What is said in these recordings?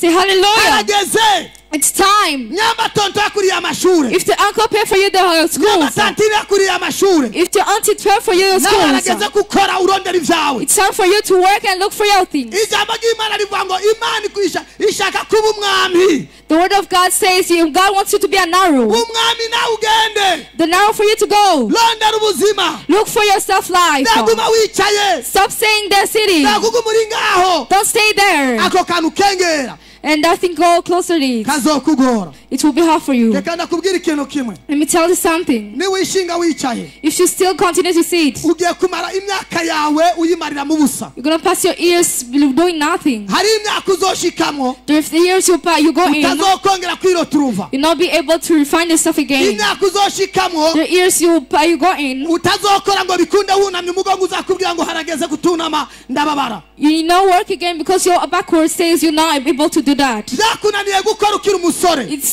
Say hallelujah. harageze It's time. nyamba tonto yakuriye amashuri If the uncle pay for you the nyamba schools, tantine yakuriye amashuri if the auntie pay for you the nawe schools, harageze gukora urondera ibyawe it's time for you to work and look for your things. ijambo ry'Imana rivuga ngo Imana ishaka kuba umwami The word of God says God wants you to be a narrow. umwami nawe ugende The narrow for you to go. rondera ubuzima Look for yourself life. naguma wicaye Stop staying there sitting. naguguma uri ngaho Don't stay there. ako kantu kengera And that thing go closer to it. kazokugora It will be hard for you. reka ndakubwira ikintu kimwe Let me tell you something. niwishinga wicaye If you still continue to sit, ugiye kumara imyaka yawe uyimarira mu busa you're going to pass your years doing nothing. hari imyaka uzoshikamwo If the years you go in, utazokongera kwiroturuva you'll not be able to refine yourself again. imyaka uzoshikamwo The years you go in, utazokora ngo bikunde wunamye umugongo uzakubwira ngo harageze kutunama ndababara you not work again because your backward says you're not able to do that. byakunaniye gukora ukiri umusore It's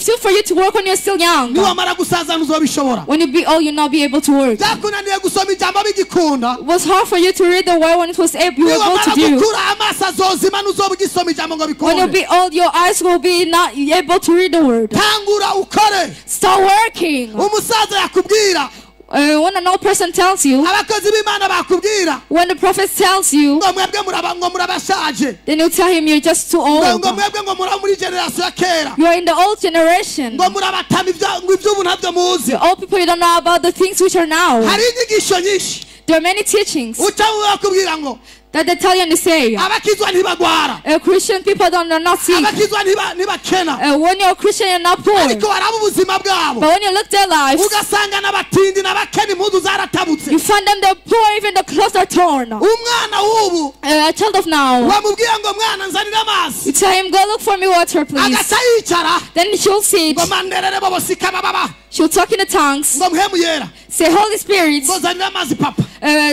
still for you to work when you're still young. niwamara gusaza ntuzobishobora When you be old, you'll not be able to work. byakunaniye gusoma ijambo bigikunda It was hard for you to read the word when it was you were able niwamara to do. gukura amaso azozima ntuzoba ugisoma ijambo ngo When you bikunde be old, your eyes will be not able to read the word. tangura ukore Start working. umusaza yakubwira When an old person tells you, abakozi b'Imana bakubwira when the prophet tells you, ngo mwebwe ngo murabashaje then you tell him you're just too old. ngo mwebwe ngo muri muri generation ya kera You're in the old generation. ngo murabatama iby'ubu ntabyo muzi The old people, you don't know about the things which are now. hari inyigisho nyinshi There are many teachings uca bakubwira ngo that they tell you and they say, abakizwa ntibagwara Christian people are not sick. abakizwa ntibakena When you're a Christian, you're not poor. ariko baraba ubuzima bwabo But when you look their lives, ugasanga n'abatindi n'abakene impuzu zaratabutse you find them they're poor, even the clothes are torn. umwana w'ubu A child of now, wamubwiye ngo mwana nzanira amazi you tell him, go look for me water, please. agaca yicara Then she'll sit. ngo manderere bobosika bababa She'll talk in the tongues. ngo mpemu yera Say, Holy Spirit, ngo zanira amazi papa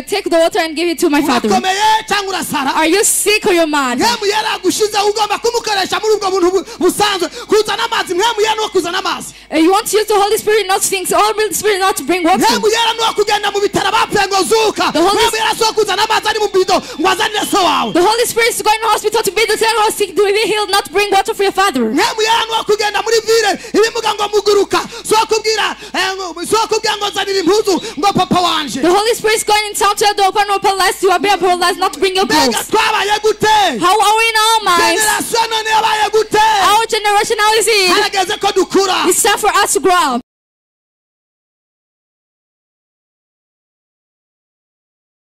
take the water and give it to my father. urakomeye cyangwa urasara Are you sick or you're mad? mpemu yera agushize ugomba kumukoresha muri ubwo buntu busanzwe kuzana amazi mpemu yera nuwo kuzana amazi You want to use the Holy Spirit, not things. The Holy Spirit not to bring water. mpemu yera nuwo kugenda mu bitaro bapfuye ngo zuka mpemu yera si uwo kuzana amazi ari mu bido ngo azanire so wawe The Holy Spirit is going to hospital to be the tell us sick to be healed, not to bring water for your father. mpemu yera nuwo kugenda muri vile ibimuga ngo muguruka si uwo kubwira ngo nzanira impuzu ngo papa wanje The Holy Spirit is going in town to the open paralyzed to be paralyzed, not to bring your mbega clothes. twabaye gute How are we now, my? generasiyo none yabaye gute Our generation, how is it? harageze ko dukura It's time for us to grow up.